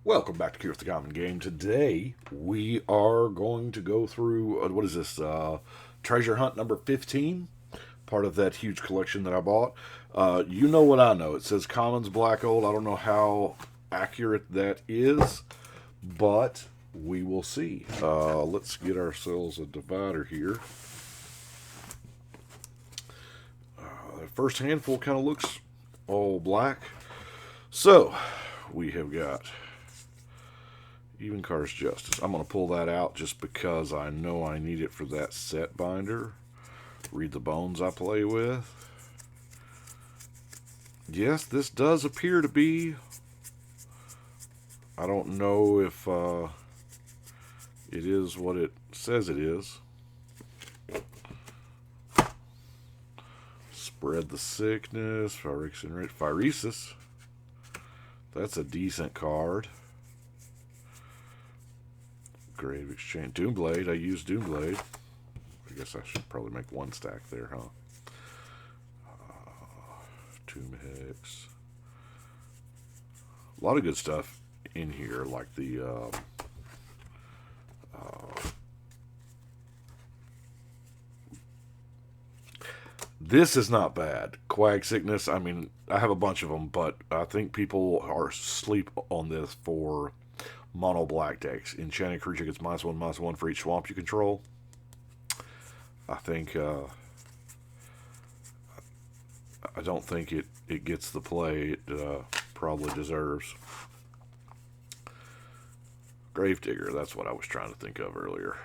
Welcome back to Curious the Common Game. Today we are going to go through what is this? Treasure Hunt number 15, part of that huge collection that I bought. You know what I know. It says Commons Black Old. I don't know how accurate that is, but we will see. Let's get ourselves a divider here. The first handful kind of looks all black. So we have got Even Cards Justice. I'm going to pull that out just because I know I need it for that set binder. Read the bones I play with. Yes, this does appear to be... I don't know if it is what it says it is. Spread the Sickness. Phyresis. That's a decent card. Grave Exchange. Doomblade. I use Doomblade. I guess I should probably make one stack there, huh? Tomb Hex. A lot of good stuff in here, like the this is not bad. Quag Sickness, I mean, I have a bunch of them, but I think people are asleep on this for mono black decks. Enchanted creature gets -1/-1 for each swamp you control. I think I don't think it gets the play it probably deserves. Gravedigger, that's what I was trying to think of earlier.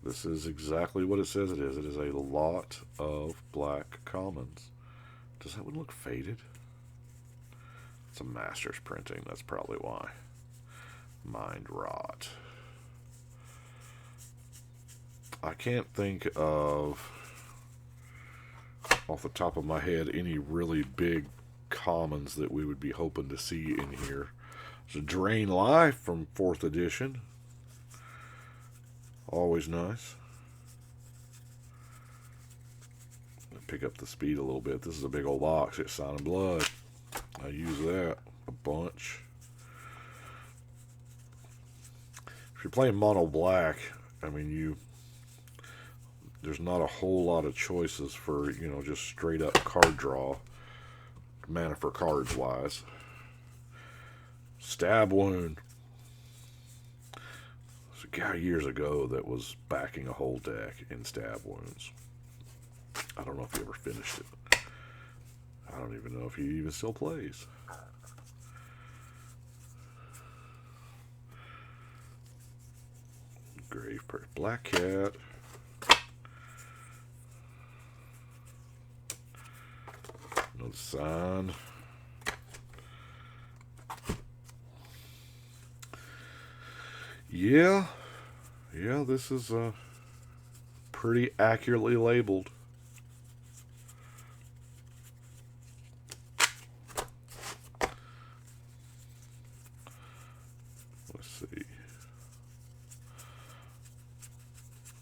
This is exactly what it says it is. It is a lot of black commons. Does that one look faded? It's a master's printing, that's probably why. Mind Rot. I can't think of, off the top of my head, any really big commons that we would be hoping to see in here. There's a Drain Life from 4th edition. Always nice. Pick up the speed a little bit. This is a big old box. It's Sign of Blood. I use that a bunch. If you're playing mono black, I mean, there's not a whole lot of choices for, just straight up card draw, mana for cards wise. Stab Wound. There's a guy years ago that was backing a whole deck in Stab Wounds. I don't know if he ever finished it. I don't even know if he even still plays. Grave Black Cat. Another sign. Yeah, this is pretty accurately labeled. Let's see.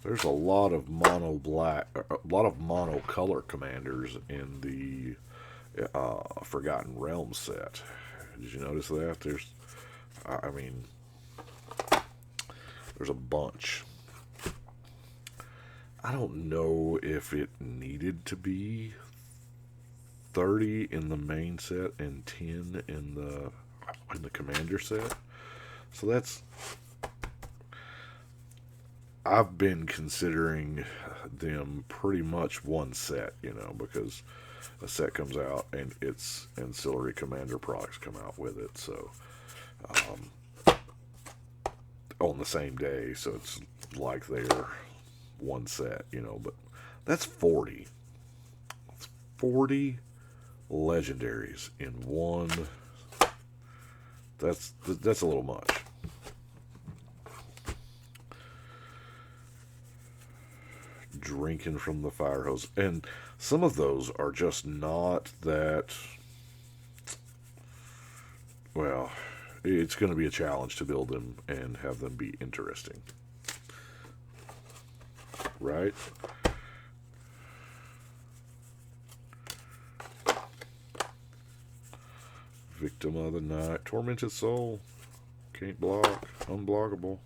There's a lot of mono color commanders in the Forgotten Realms set. Did you notice that? There's a bunch. I don't know if it needed to be 30 in the main set and 10 in the commander set. So that's... I've been considering them pretty much one set, because a set comes out and its ancillary commander products come out with it. So, on the same day, so it's like they're one set, but that's 40. That's 40 legendaries in one. That's a little much. Drinking from the fire hose, and some of those are just not that. Well, it's going to be a challenge to build them and have them be interesting, right? Victim of the Night. Tormented Soul. Can't block. Unblockable.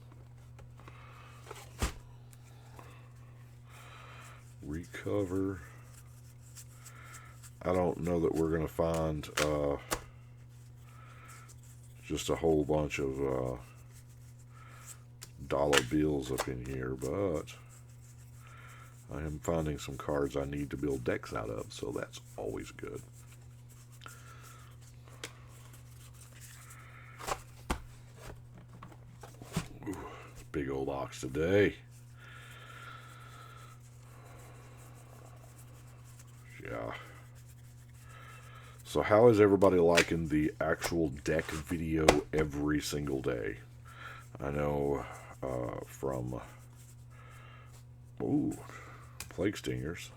Recover. I don't know that we're going to find just a whole bunch of dollar bills up in here, but I am finding some cards I need to build decks out of, so that's always good. Ooh, big old box today. Yeah. So how is everybody liking the actual deck video every single day? I know from Plague Stingers,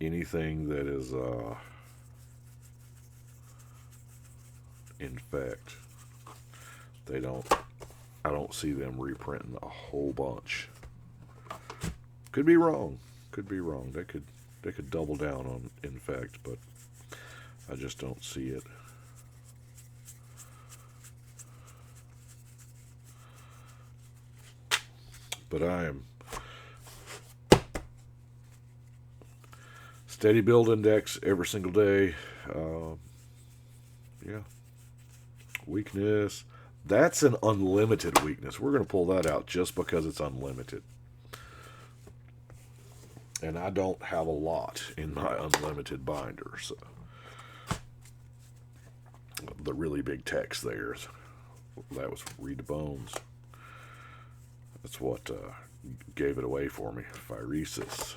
anything that is infect, I don't see them reprinting a whole bunch. Could be wrong. Could be wrong. They could double down on infect, but I just don't see it. But I am steady building decks every single day. Yeah. Weakness. That's an unlimited weakness. We're going to pull that out just because it's unlimited. And I don't have a lot in my unlimited binder. So the really big text there, that was Read the Bones. That's what gave it away for me. Phyresis.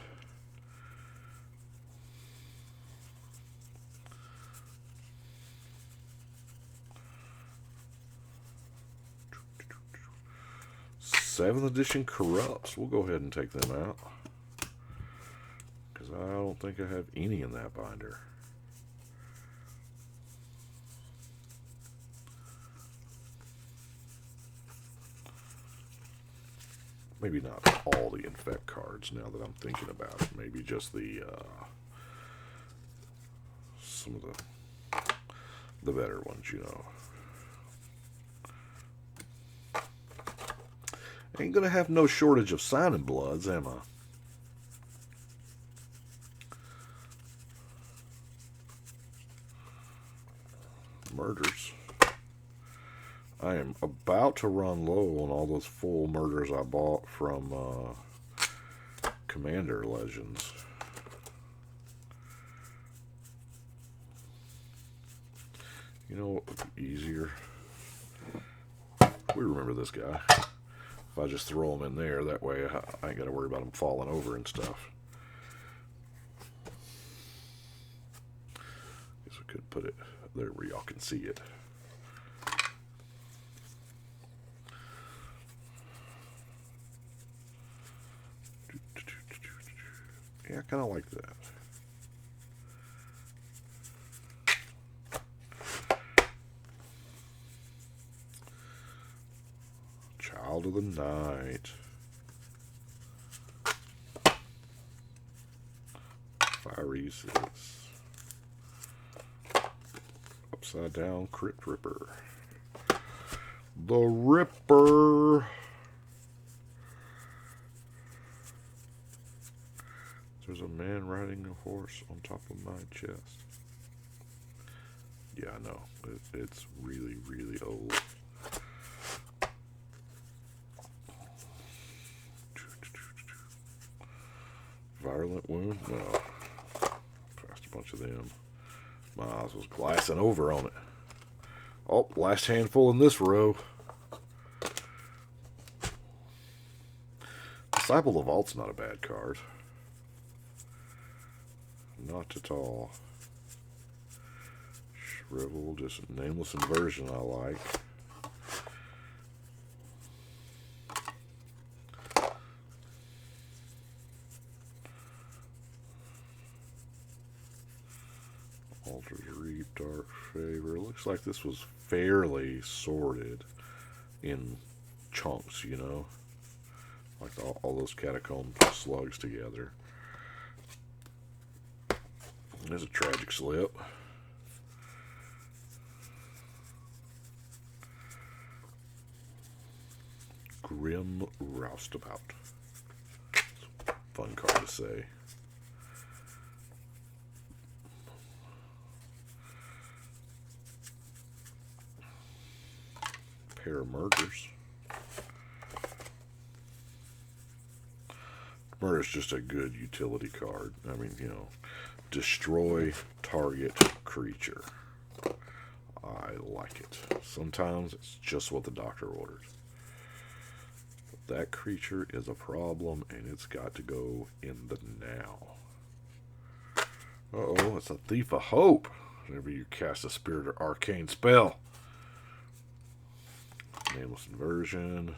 Seventh edition Corrupts. We'll go ahead and take them out, because I don't think I have any in that binder. Maybe not all the infect cards now that I'm thinking about it. Maybe just the some of the better ones, you know. Ain't gonna have no shortage of Signing Bloods, am I? Murders. I am about to run low on all those full murders I bought from Commander Legends. You know what would be easier? We remember this guy. If I just throw them in there, that way I ain't got to worry about them falling over and stuff. Guess we could put it there where y'all can see it. Yeah, I kind of like that. Child of the Night. Phyresis. Upside Down Crypt Ripper. The Ripper. There's a man riding a horse on top of my chest. Yeah, I know. It's really, really old. Violent Wound? No. Passed a bunch of them. My eyes was glassing over on it. Oh, last handful in this row. Disciple of Vault's not a bad card. Not at all. Shrivel, just nameless inversion I like. Altar's Reap, Dark Favor. Looks like this was fairly sorted in chunks, you know? Like all those catacomb slugs together. There's a Tragic Slip. Grim Roustabout. Fun card to say. Pair of murders. Murder's just a good utility card. I mean, you know, destroy target creature. I like it. Sometimes it's just what the doctor ordered. But that creature is a problem, and it's got to go in the now. Uh-oh, it's a Thief of Hope. Whenever you cast a spirit or arcane spell. Nameless Inversion.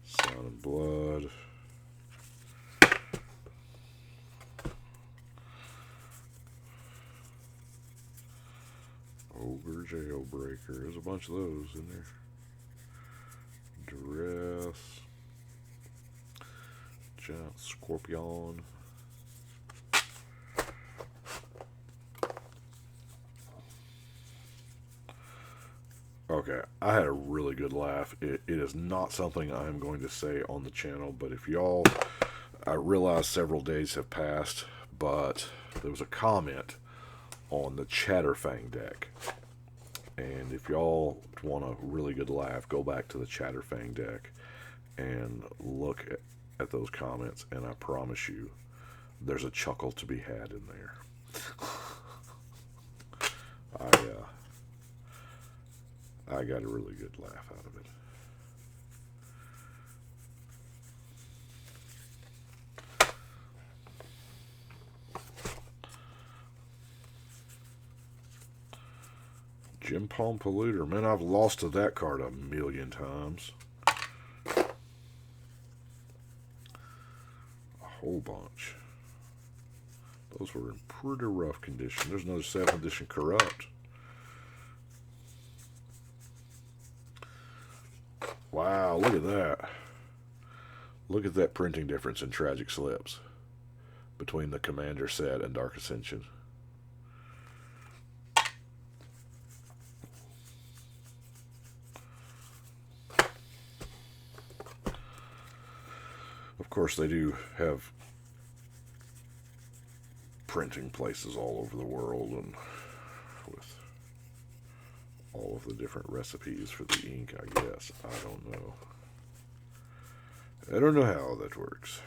Sound and Blood. Ogre Jailbreaker. There's a bunch of those in there. Duress. Giant Scorpion. Okay, I had a really good laugh. It is not something I'm going to say on the channel, but if y'all, I realize several days have passed, but there was a comment on the Chatterfang deck. And if y'all want a really good laugh, go back to the Chatterfang deck and look at those comments, and I promise you, there's a chuckle to be had in there. I got a really good laugh out of it. Jim Palm Polluter. Man, I've lost to that card a million times. A whole bunch. Those were in pretty rough condition. There's another 7th edition Corrupt. Wow, look at that. Look at that printing difference in Tragic Slips between the Commander set and Dark Ascension. Of course, they do have printing places all over the world, and with all of the different recipes for the ink, I guess. I don't know. I don't know how that works.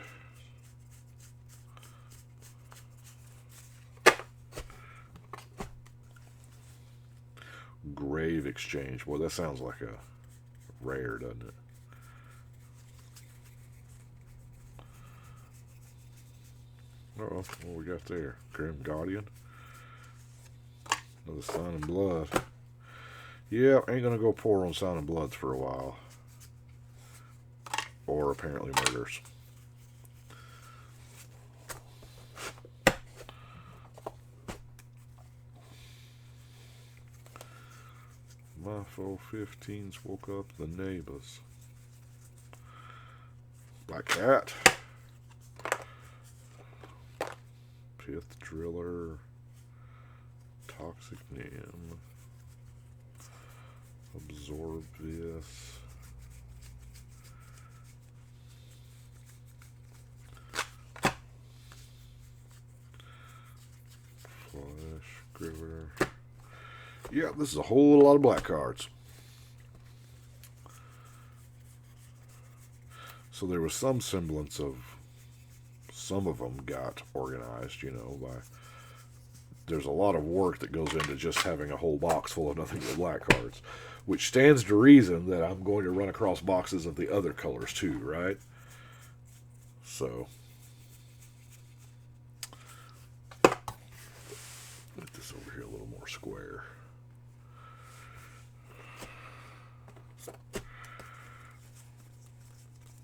Grave Exchange. Boy, that sounds like a rare, doesn't it? Uh-oh, what we got there? Grim Guardian. Another Sign and Blood. Yeah, ain't gonna go poor on Sign and Bloods for a while. Or apparently Murders. My 415s woke up the neighbors. Black Cat. Pith Driller. Toxic Nim. Absorb this. Flash Griver. Yeah, this is a whole lot of black cards. So there was some semblance of some of them got organized, you know, by there's a lot of work that goes into just having a whole box full of nothing but black cards, which stands to reason that I'm going to run across boxes of the other colors too, right? So get this over here a little more square.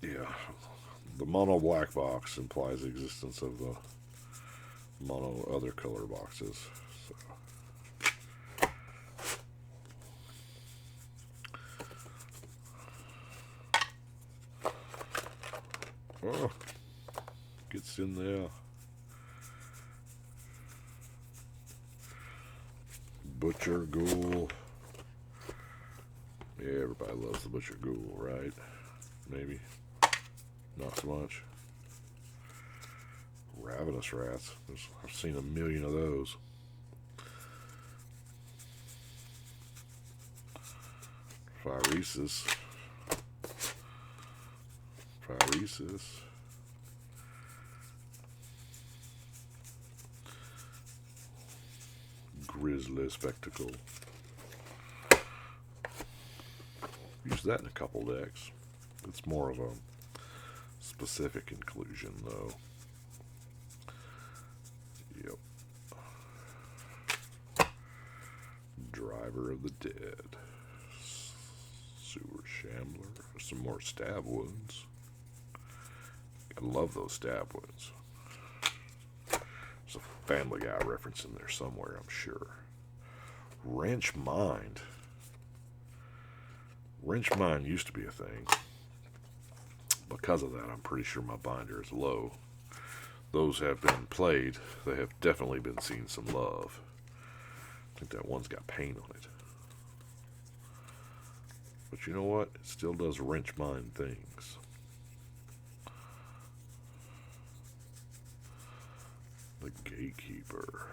Yeah, the mono black box implies the existence of the mono other color boxes. So. Oh, gets in there. Butcher Ghoul. Yeah, everybody loves the Butcher Ghoul, right? Maybe. Not so much. Ravenous Rats. I've seen a million of those. Phyresis. Grizzly Spectacle. Use that in a couple decks. It's more of a specific inclusion, though. Yep. Driver of the Dead. Sewer Shambler. Some more stab wounds. I love those stab wounds. There's a Family Guy reference in there somewhere, I'm sure. Wrench Mind. Wrench Mind used to be a thing. Because of that, I'm pretty sure my binder is low. Those have been played. They have definitely been seeing some love. I think that one's got paint on it. But you know what? It still does Wrench Mind things. The Gatekeeper.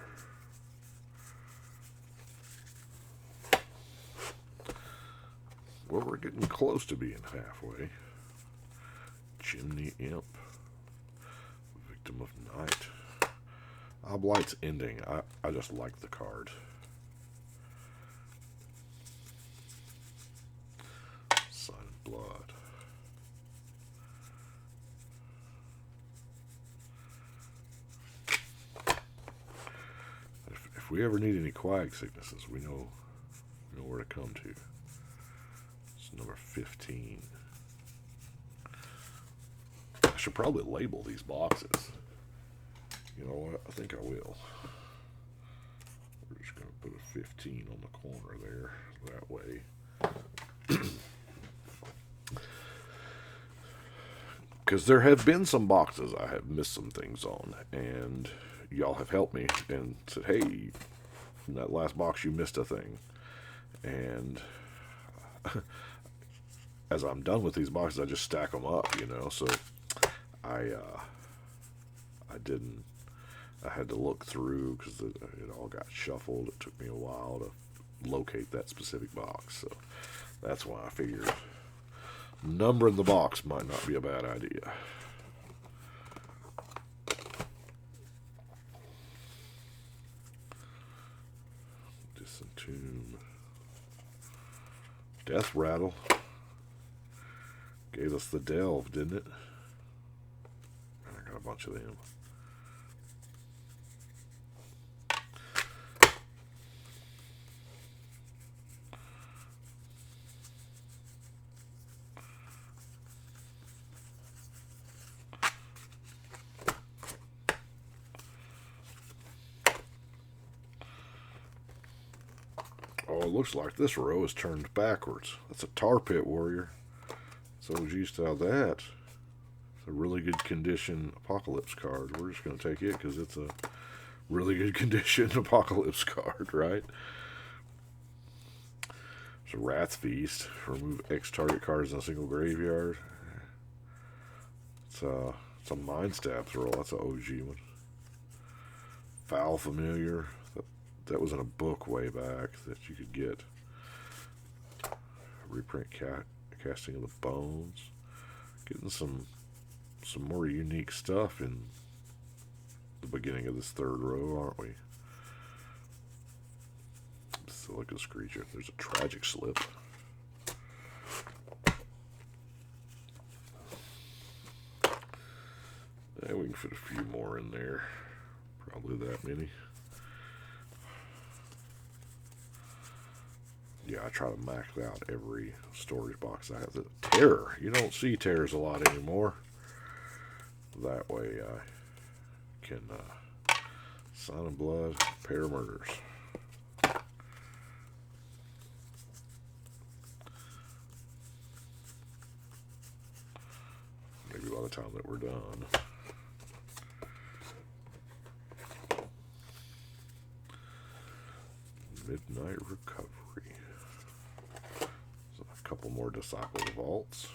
Well, we're getting close to being halfway. Chimney Imp. Victim of Night. Oblight's ending. I just like the card. Sign of Blood. If we ever need any quag sicknesses, we know where to come to. It's number 15. I should probably label these boxes. You know what? I think I will. We're just going to put a 15 on the corner there. That way. Because there have been some boxes I have missed some things on. And y'all have helped me and said, hey, in that last box you missed a thing. And as I'm done with these boxes, I just stack them up, you know. So I had to look through because it all got shuffled. It took me a while to locate that specific box. So that's why I figured numbering the box might not be a bad idea. Disentomb. Death Rattle. Gave us the Delve, didn't it? I got a bunch of them. Oh, it looks like this row is turned backwards. That's a Tar Pit Warrior. So I was used to that. It's a really good condition Apocalypse card. We're just going to take it because it's a really good condition Apocalypse card, right? It's a Rat's Feast. Remove X target cards in a single graveyard. It's a Mind Stab Throw. That's an OG one. Foul Familiar. That was in a book way back that you could get. Reprint Casting of the Bones. Getting some more unique stuff in the beginning of this third row, aren't we? Silica Screecher. There's a Tragic Slip. And we can fit a few more in there. Probably that many. Yeah, I try to max out every storage box I have. The Terror. You don't see Terrors a lot anymore. That way I can Sign of Blood, Pair Murders. Maybe by the time that we're done. Midnight Recovery. couple more Disciple Vaults.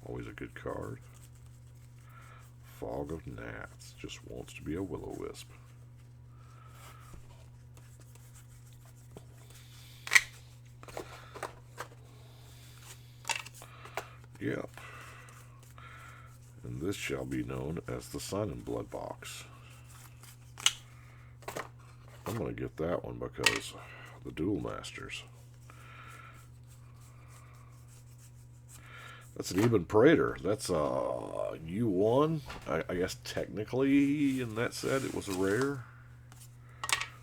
Always a good card. Fog of Gnats. Just wants to be a Will-O-Wisp. Yep. And this shall be known as the Sign and Blood box. I'm going to get that one because the Duel Masters. That's an even Praetor. That's a U1. I guess technically in that set it was a rare,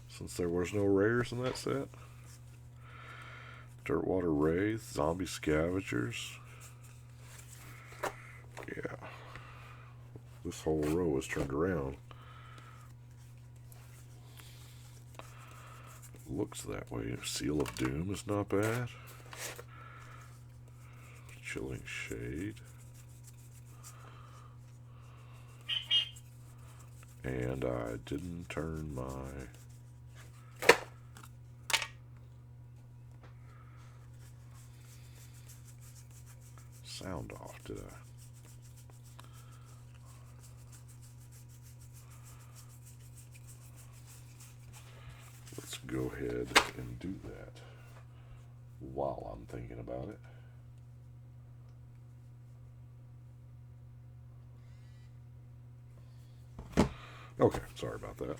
since there was no rares in that set. Dirtwater Wraith, Zombie Scavengers. Yeah. This whole row is turned around. Looks that way. Seal of Doom is not bad. Chilling Shade. And I didn't turn my sound off, did I? Let's go ahead and do that while I'm thinking about it. Okay, sorry about that.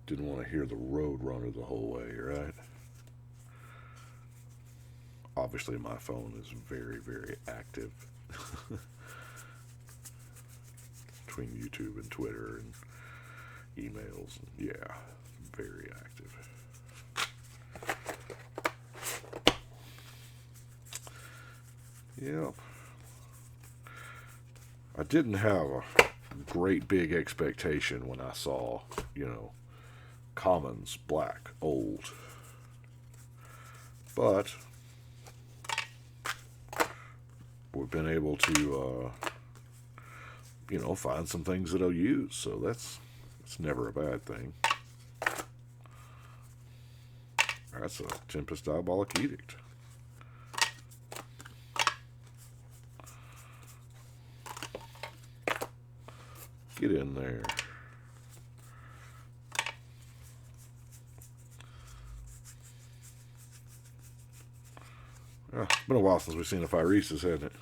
Didn't want to hear the road runner the whole way, right? Obviously, my phone is very, very active. Between YouTube and Twitter and emails. And yeah, very active. Yep. I didn't have a great big expectation when I saw, you know, commons, black, old. But we've been able to, you know, find some things that I'll use. So that's never a bad thing. That's a Tempest Diabolic Edict. Get in there. It's been a while since we've seen a Phyresis, hasn't it?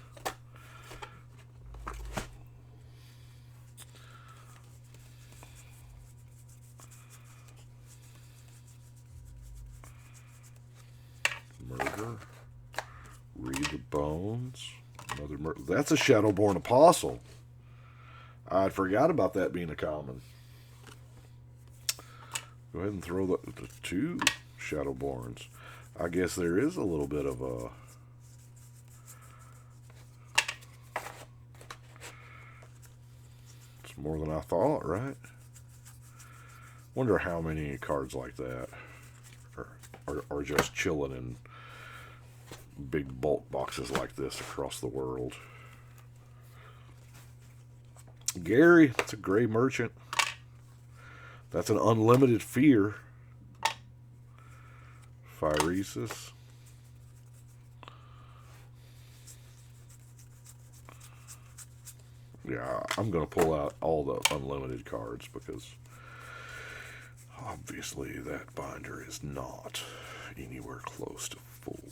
Murder. Read the Bones. Another murder. That's a Shadowborn Apostle. I forgot about that being a common. Go ahead and throw the two Shadowborns. I guess there is a little bit of a... It's more than I thought, right? Wonder how many cards like that are just chilling in big bulk boxes like this across the world. Gary, that's a Gray Merchant. That's an Unlimited Fear. Phyresis. Yeah, I'm going to pull out all the unlimited cards because obviously that binder is not anywhere close to full.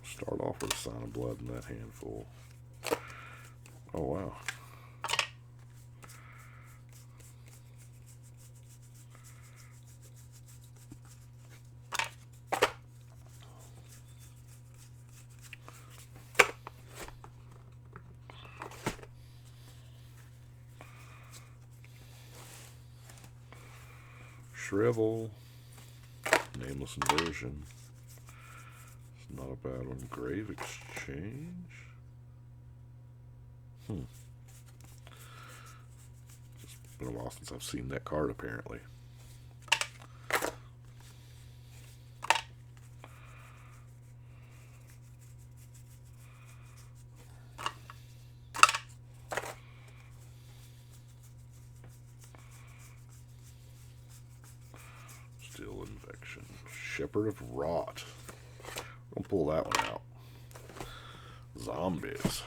Start off with a Sign of Blood in that handful. Oh, wow. Shrivel. Nameless Inversion. Not a bad one. Grave Exchange. It's been a while since I've seen that card, apparently. Still Infection. Shepherd of Rot. We'll pull that one out. Zombies.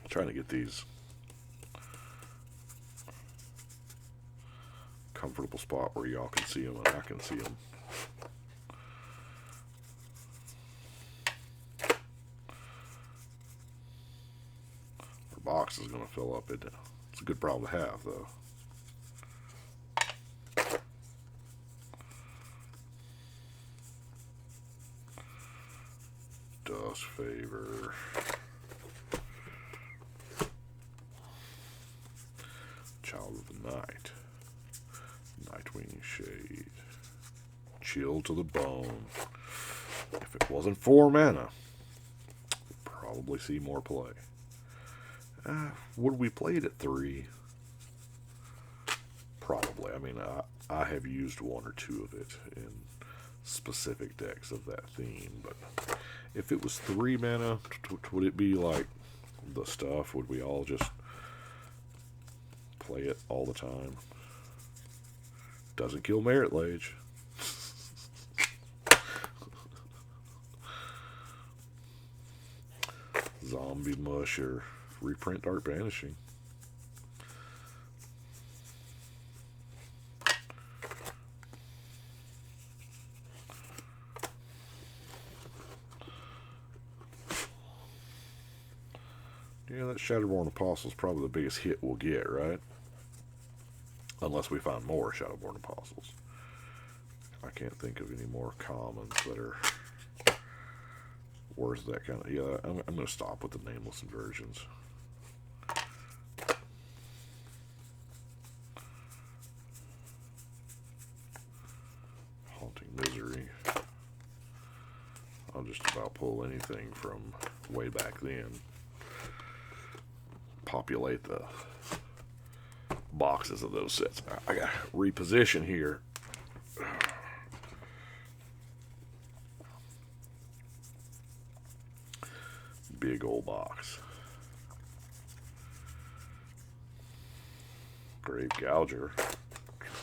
Trying to get these comfortable spot where y'all can see them and I can see them. Our box is going to fill up, isn't it? It's a good problem to have, though. Dust Favor. Child of the Night. Nightwing Shade. Chill to the Bone. If it wasn't 4 mana, we'd probably see more play. Would we play it at 3? Probably. I mean, I have used 1 or 2 of it in specific decks of that theme, but if it was 3 mana, would it be like the stuff? Would we all just play it all the time? Doesn't kill Merit Lage. Zombie Mush or reprint Dark Banishing. Yeah, that Shadowborn Apostle is probably the biggest hit we'll get, right? Unless we find more Shadowborn Apostles. I can't think of any more commons that are worth that kind of... Yeah, I'm going to stop with the nameless inversions. Haunting Misery. I'll just about pull anything from way back then. Populate the boxes of those sets. I got to reposition here. Big old box. Grave Gouger.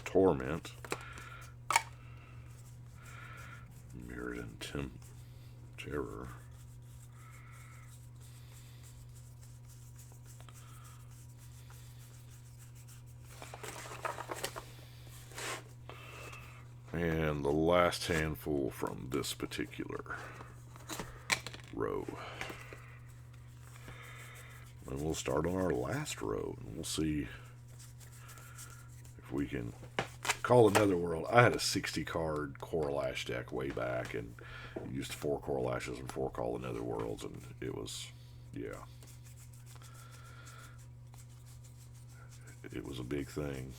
Torment. Mirrodin Terror. And the last handful from this particular row. And we'll start on our last row, and we'll see if we can call another world. I had a 60-card Coralash deck way back, and used 4 Coralashes and 4 Call Another Worlds, and it was, yeah. It was a big thing.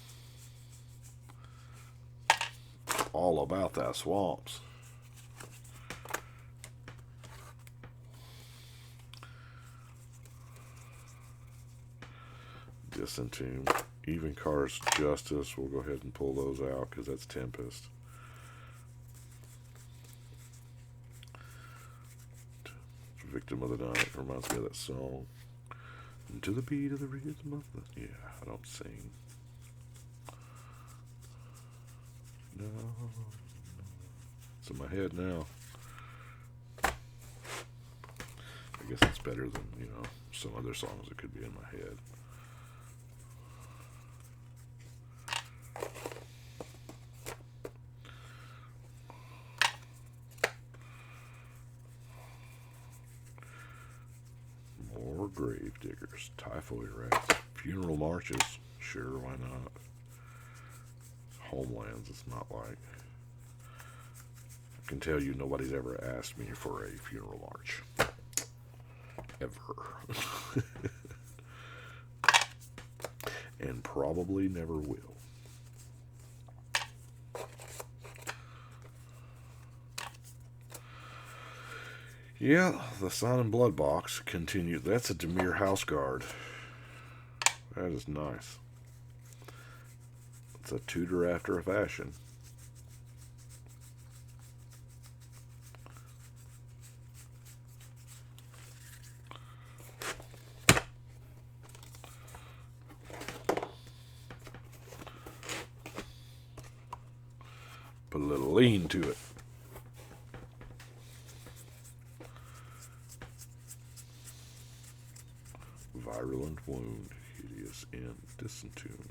All about that swamps. Distant Tomb. Even Cards Justice. We'll go ahead and pull those out because that's Tempest. Victim of the Night reminds me of that song. And to the beat of the rhythm of the... Yeah, I don't sing. No, it's in my head now. I guess it's better than, you know, some other songs that could be in my head. More Gravediggers, Typhoid Rats, Funeral Marches. Sure, why not? Homelands, it's not like... I can tell you nobody's ever asked me for a funeral march. Ever. And probably never will. Yeah, the Sign and Blood box continued. That's a Dimir House Guard. That is nice. It's a tutor after a fashion. Put a little lean to it. Virulent Wound. Hideous End. Disentune.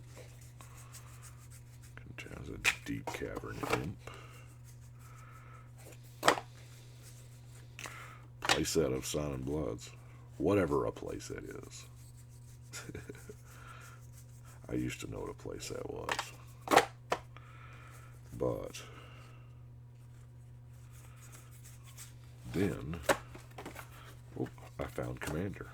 Contains a Deep Cavern Imp. Playset of Sign and Bloods. Whatever a playset is. I used to know what a playset was. But then I found Commander.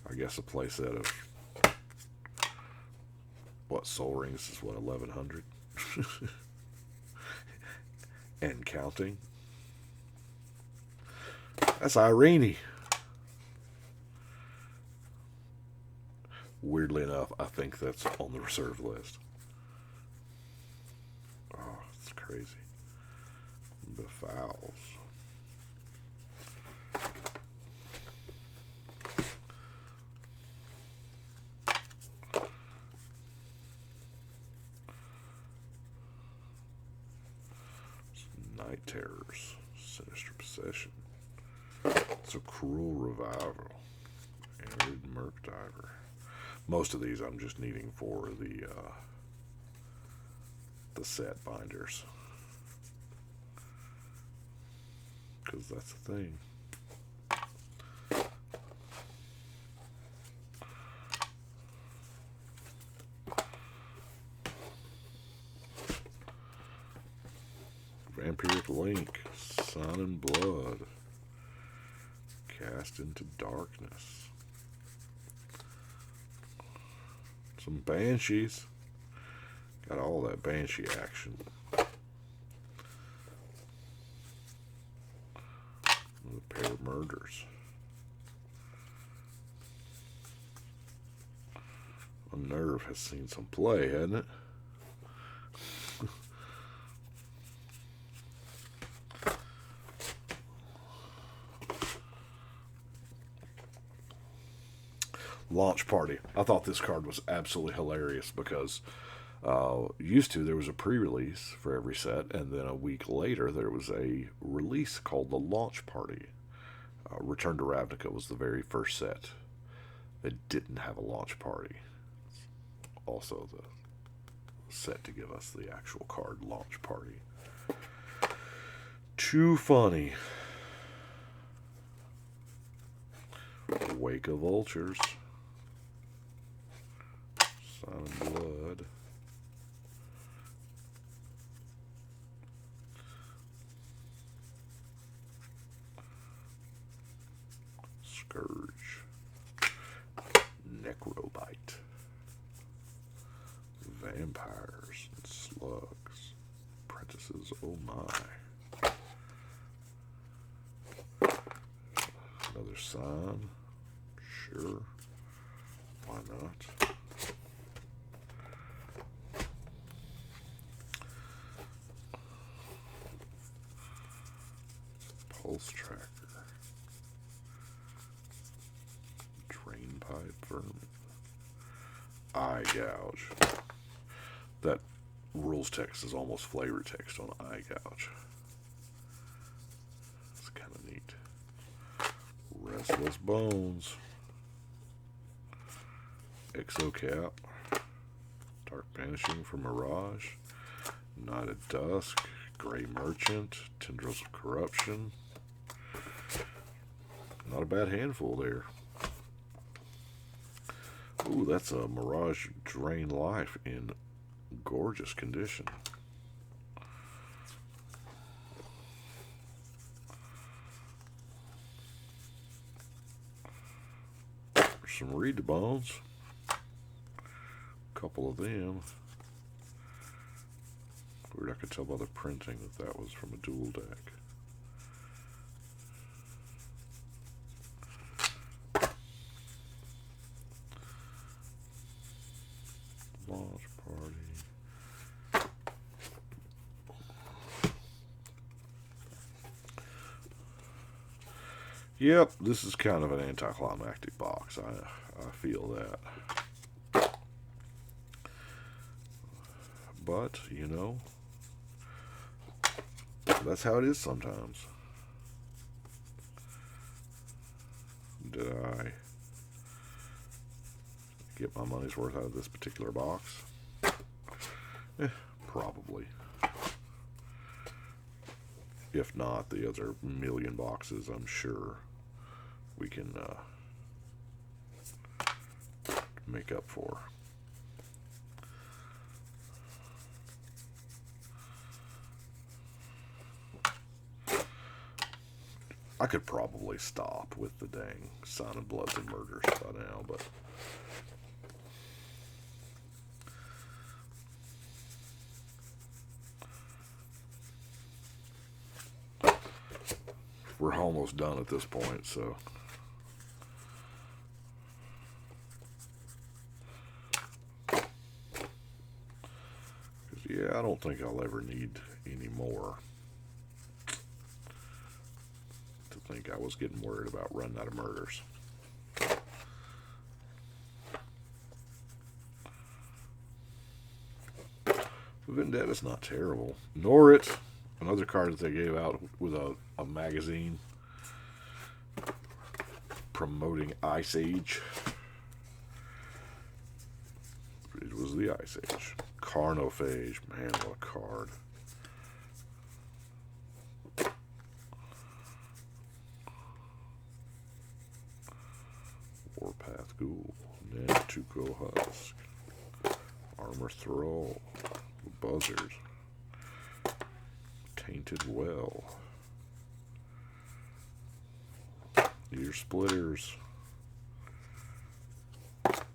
I guess a playset of what, Soul Rings is what, 1100 and counting. That's Irene. Weirdly enough, I think that's on the reserve list. Oh, it's crazy. Befouls. Night Terrors. Sinister Possession. It's a Cruel Revival. Arid Murk Diver. Most of these I'm just needing for the set binders, because that's the thing. Vampiric Link, Sun and Blood, Cast into Darkness. Some Banshees. Got all that Banshee action. A pair of Murders. Unnerve has seen some play, hasn't it? Launch Party. I thought this card was absolutely hilarious because there was a pre-release for every set, and then a week later there was a release called the Launch Party. Return to Ravnica was the very first set that didn't have a launch party. Also the set to give us the actual card Launch Party. Too funny. Wake of Vultures. Sun and Blood. Scourge. Necrobite. Vampires and Slugs. Apprentices, oh my. Another sign. Sure. Why not? Pulse Tracker. Drain Pipe Vermin. Eye Gouge. That rules text is almost flavor text on Eye Gouge. It's kind of neat. Restless Bones. Exocap. Dark Banishing for Mirage. Night at Dusk. Grey Merchant. Tendrils of Corruption. Not a bad handful there. Ooh, that's a Mirage Drain Life in gorgeous condition. Some Read the Bones. A couple of them. Weird, I could tell by the printing that was from a dual deck. Launch Party. Yep, this is kind of an anticlimactic box. I feel that. But, you know, that's how it is sometimes. Did I get my money's worth out of this particular box? Probably. If not, the other million boxes, I'm sure we can make up for. I could probably stop with the dang Sign of Bloods and Murders by now, but we're almost done at this point, so yeah, I don't think I'll ever need any more. I think I was getting worried about running out of murders. Vendetta's not terrible. Norrit, another card that they gave out with a magazine promoting Ice Age. It was the Ice Age. Carnophage, man, what a card. Warpath Ghoul, Nantuko Husk, Armor Thrall, Buzzard, Tainted Well, Ear Splitters,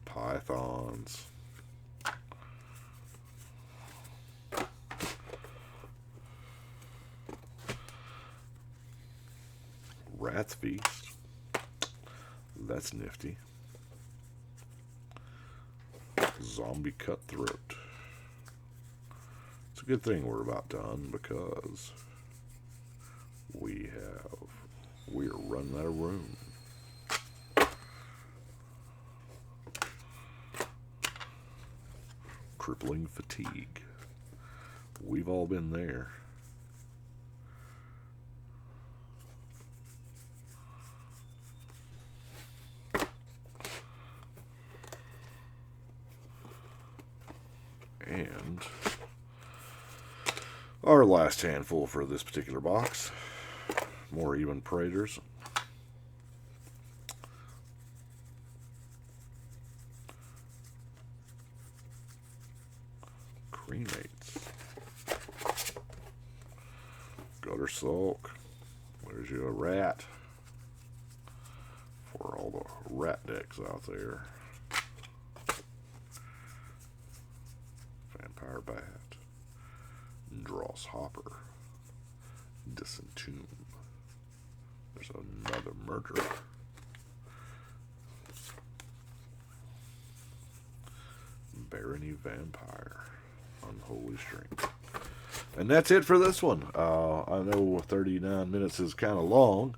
Pythons, Rat's Feast. That's nifty. Zombie Cutthroat. It's a good thing we're about done because we're running out of room. Crippling Fatigue. We've all been there. And our last handful for this particular box. More even Praetors. Cremates. Gutter Sulk. There's you a rat. For all the rat decks out there. Vampire Bat. Dross Hopper. Disentomb. There's another murderer. Barony Vampire. Unholy Strength. And that's it for this one. I know 39 minutes is kind of long,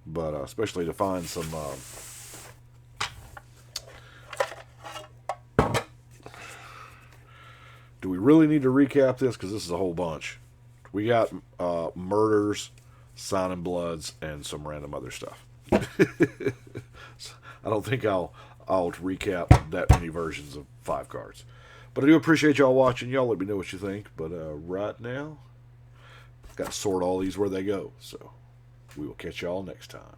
but especially to find some do we really need to recap this? Because this is a whole bunch. We got murders, Sign and Bloods, and some random other stuff. I don't think I'll recap that many versions of 5 cards. But I do appreciate y'all watching. Y'all let me know what you think. But right now, got to sort all these where they go. So we will catch y'all next time.